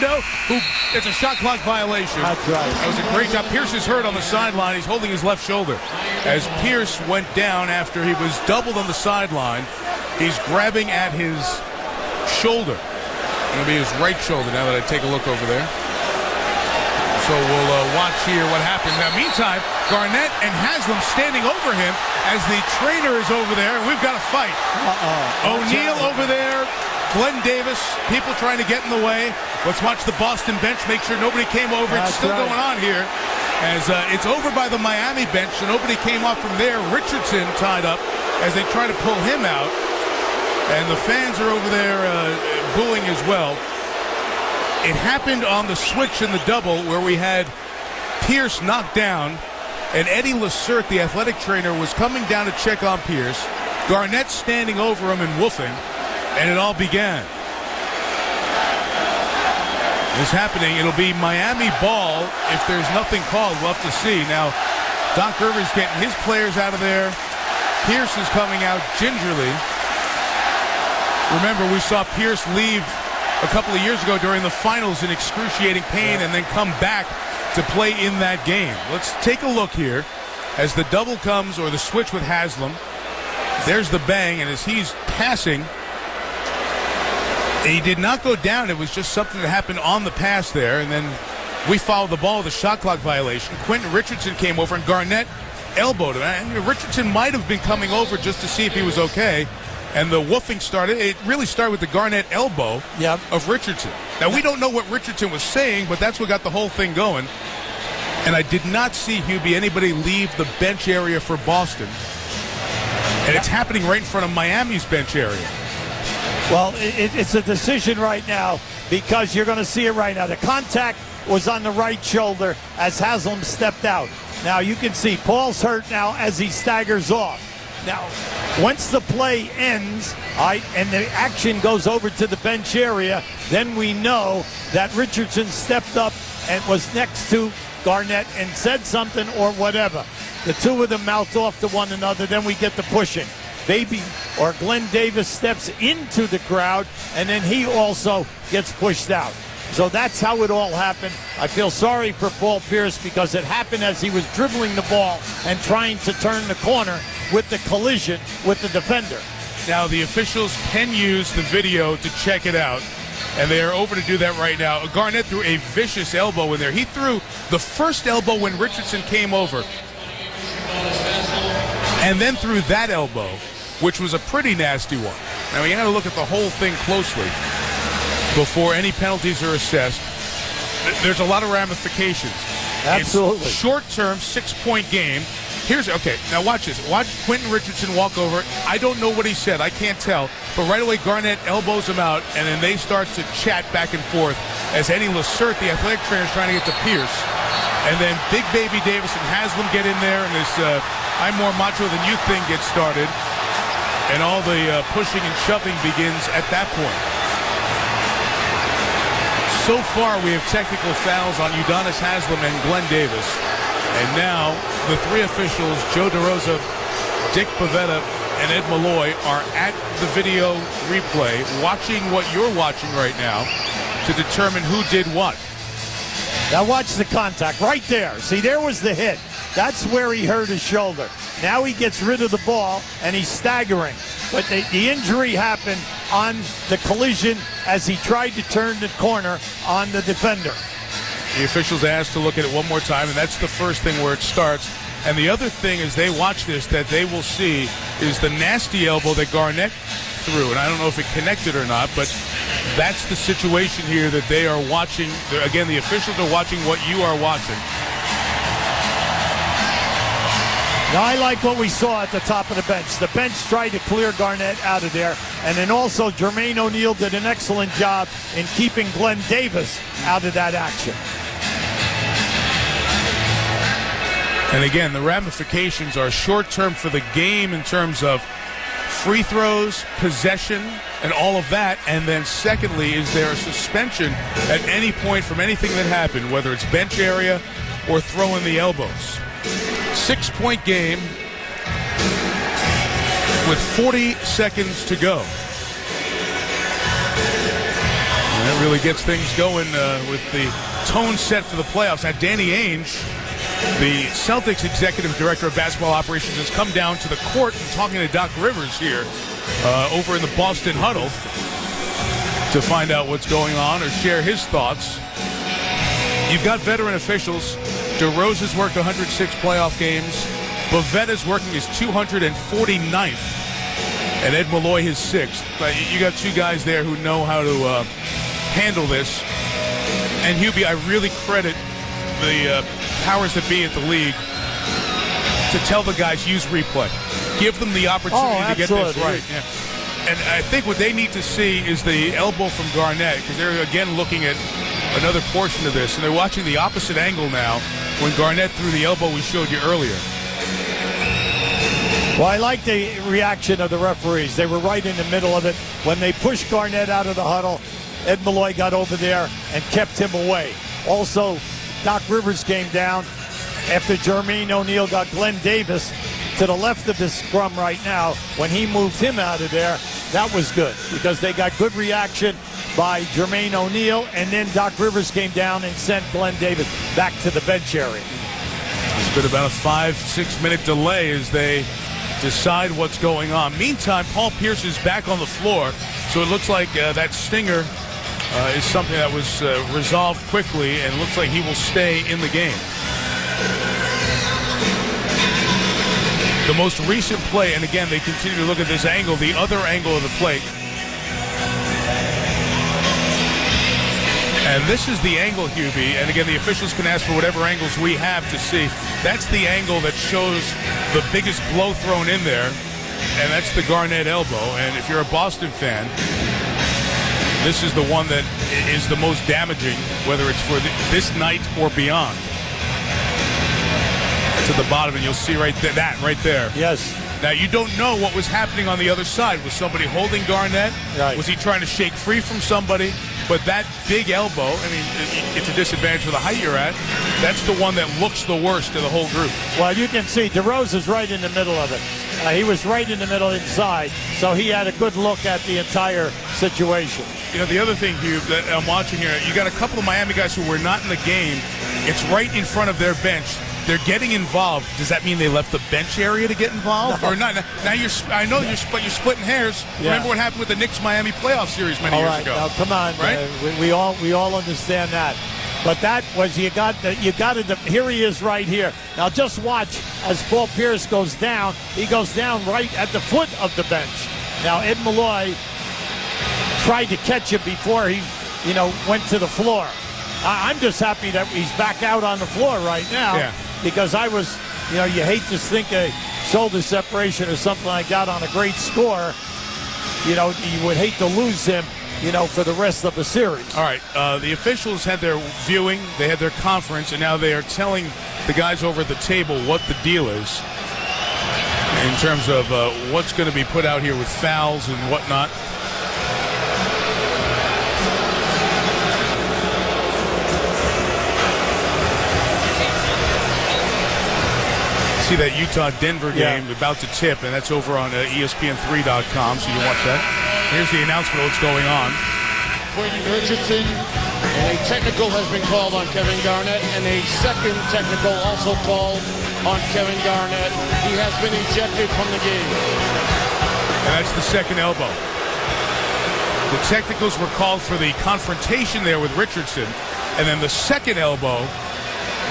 window. It's a shot clock violation. That's right. That was a great job. Pierce is hurt on the sideline. He's holding his left shoulder. As Pierce went down after he was doubled on the sideline, he's grabbing at his shoulder. It'll be his right shoulder now that I take a look over there. So we'll watch here what happens. Now, meantime, Garnett and Haslam standing over him as the trainer is over there, and we've got a fight. O'Neal over there, Glenn Davis, people trying to get in the way. Let's watch the Boston bench, make sure nobody came over. It's still going on here as it's over by the Miami bench, so nobody came off from there. Richardson tied up as they try to pull him out, and the fans are over there booing as well. It happened on the switch in the double where we had Pierce knocked down, and Eddie Lacerte, the athletic trainer, was coming down to check on Pierce. Garnett standing over him and woofing, and it all began. It's happening. It'll be Miami ball if there's nothing called. We'll have to see. Now, Doc Rivers getting his players out of there. Pierce is coming out gingerly. Remember, we saw Pierce leave a couple of years ago during the finals in excruciating pain and then come back to play in that game. Let's take a look here as the double comes, or the switch with Haslam. There's the bang, and as he's passing, he did not go down. It was just something that happened on the pass there, and then we followed the ball with a shot clock violation. Quentin Richardson came over, and Garnett elbowed him. And Richardson might have been coming over just to see if he was okay. And the woofing started. It really started with the Garnett elbow of Richardson. Now, we don't know what Richardson was saying, but that's what got the whole thing going. And I did not see, Hubie, anybody leave the bench area for Boston. And it's happening right in front of Miami's bench area. Well, it's a decision right now because you're going to see it right now. The contact was on the right shoulder as Haslam stepped out. Now, you can see Paul's hurt now as he staggers off. Now, once the play ends, and the action goes over to the bench area, then we know that Richardson stepped up and was next to Garnett and said something or whatever. The two of them mouthed off to one another, then we get the pushing. Glenn Davis steps into the crowd, and then he also gets pushed out. So that's how it all happened. I feel sorry for Paul Pierce because it happened as he was dribbling the ball and trying to turn the corner with the collision with the defender. Now, the officials can use the video to check it out, and they are over to do that right now. Garnett threw a vicious elbow in there. He threw the first elbow when Richardson came over, and then threw that elbow, which was a pretty nasty one. Now, you got to look at the whole thing closely before any penalties are assessed. There's a lot of ramifications. Absolutely. It's short-term, 6-point game. Okay, now watch this. Watch Quentin Richardson walk over. I don't know what he said. I can't tell. But right away, Garnett elbows him out, and then they start to chat back and forth as Eddie Lacerte, the athletic trainer, is trying to get to Pierce. And then Big Baby Davis and Haslam get in there, and this I'm more macho than you thing gets started. And all the pushing and shoving begins at that point. So far, we have technical fouls on Udonis Haslam and Glenn Davis. And now, the three officials, Joe DeRosa, Dick Pavetta, and Ed Malloy, are at the video replay, watching what you're watching right now to determine who did what. Now watch the contact right there. See, there was the hit. That's where he hurt his shoulder. Now he gets rid of the ball, and he's staggering. But the injury happened on the collision as he tried to turn the corner on the defender. The officials asked to look at it one more time, and that's the first thing where it starts. And the other thing as they watch this that they will see is the nasty elbow that Garnett threw. And I don't know if it connected or not, but that's the situation here that they are watching. Again, the officials are watching what you are watching. Now, I like what we saw at the top of the bench. The bench tried to clear Garnett out of there. And then also Jermaine O'Neal did an excellent job in keeping Glenn Davis out of that action. And again, the ramifications are short-term for the game in terms of free throws, possession, and all of that. And then secondly, is there a suspension at any point from anything that happened, whether it's bench area or throwing the elbows? 6-point game with 40 seconds to go. And that really gets things going with the tone set for the playoffs. Now, Danny Ainge, the Celtics executive director of basketball operations, has come down to the court and talking to Doc Rivers here over in the Boston huddle to find out what's going on or share his thoughts. You've got veteran officials. DeRozan's worked 106 playoff games. Bovetta's working his 249th. And Ed Malloy his 6th. But you got two guys there who know how to handle this. And Hubie, I really credit the powers that be at the league to tell the guys, use replay. Give them the opportunity to get this right. Yeah. And I think what they need to see is the elbow from Garnett, because they're again looking at another portion of this, and they're watching the opposite angle now when Garnett threw the elbow we showed you earlier. Well, I like the reaction of the referees. They were right in the middle of it. When they pushed Garnett out of the huddle, Ed Malloy got over there and kept him away. Also, Doc Rivers came down after Jermaine O'Neal got Glenn Davis to the left of the scrum right now. When he moved him out of there, that was good because they got good reaction by Jermaine O'Neal, and then Doc Rivers came down and sent Glenn Davis back to the bench area. It's been about a 5-6 minute delay as they decide what's going on. Meantime, Paul Pierce is back on the floor, so it looks like that stinger is something that was resolved quickly, and looks like he will stay in the game. The most recent play, and again, they continue to look at this angle, the other angle of the plate. And this is the angle, Hubie, and again, the officials can ask for whatever angles we have to see. That's the angle that shows the biggest blow thrown in there, and that's the Garnett elbow. And if you're a Boston fan, this is the one that is the most damaging, whether it's for this night or beyond. That's at the bottom, and you'll see right there, that right there. Yes. Now, you don't know what was happening on the other side. Was somebody holding Garnett? Right. Was he trying to shake free from somebody? But that big elbow, I mean, it's a disadvantage for the height you're at. That's the one that looks the worst of the whole group. Well, you can see DeRozan's right in the middle of it. He was right in the middle inside, so he had a good look at the entire situation. You know, the other thing, Hugh, that I'm watching here, you got a couple of Miami guys who were not in the game. It's right in front of their bench. They're getting involved. Does that mean they left the bench area to get involved, or not? Now I know you're splitting hairs. Yeah. Remember what happened with the Knicks-Miami playoff series many years ago? Now come on, right? We all understand that. But that was you got to. Here he is right here. Now just watch as Paul Pierce goes down. He goes down right at the foot of the bench. Now Ed Malloy tried to catch him before he, went to the floor. I'm just happy that he's back out on the floor right now. Yeah. Because I was, you hate to think a shoulder separation or something like that on a great score. You would hate to lose him, for the rest of the series. All right, the officials had their viewing, they had their conference, and now they are telling the guys over at the table what the deal is in terms of what's going to be put out here with fouls and whatnot. See that Utah-Denver game about to tip, and that's over on ESPN3.com, so you can watch that. Here's the announcement of what's going on. Quentin Richardson, and a technical has been called on Kevin Garnett, and a second technical also called on Kevin Garnett. He has been ejected from the game. And that's the second elbow. The technicals were called for the confrontation there with Richardson, and then the second elbow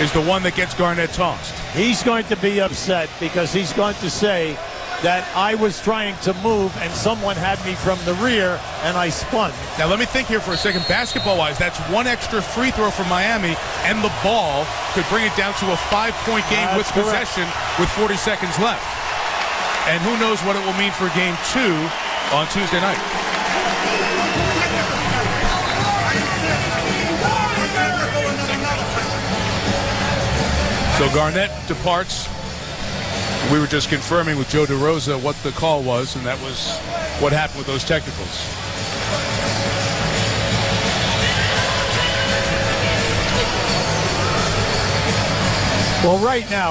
is the one that gets Garnett tossed. He's going to be upset because he's going to say that I was trying to move and someone had me from the rear and I spun. Now let me think here for a second. Basketball-wise, that's one extra free throw from Miami, and the ball could bring it down to a 5-point game with possession with 40 seconds left. And who knows what it will mean for Game 2 on Tuesday night. So Garnett departs. We were just confirming with Joe DeRosa what the call was, and that was what happened with those technicals. Well, right now,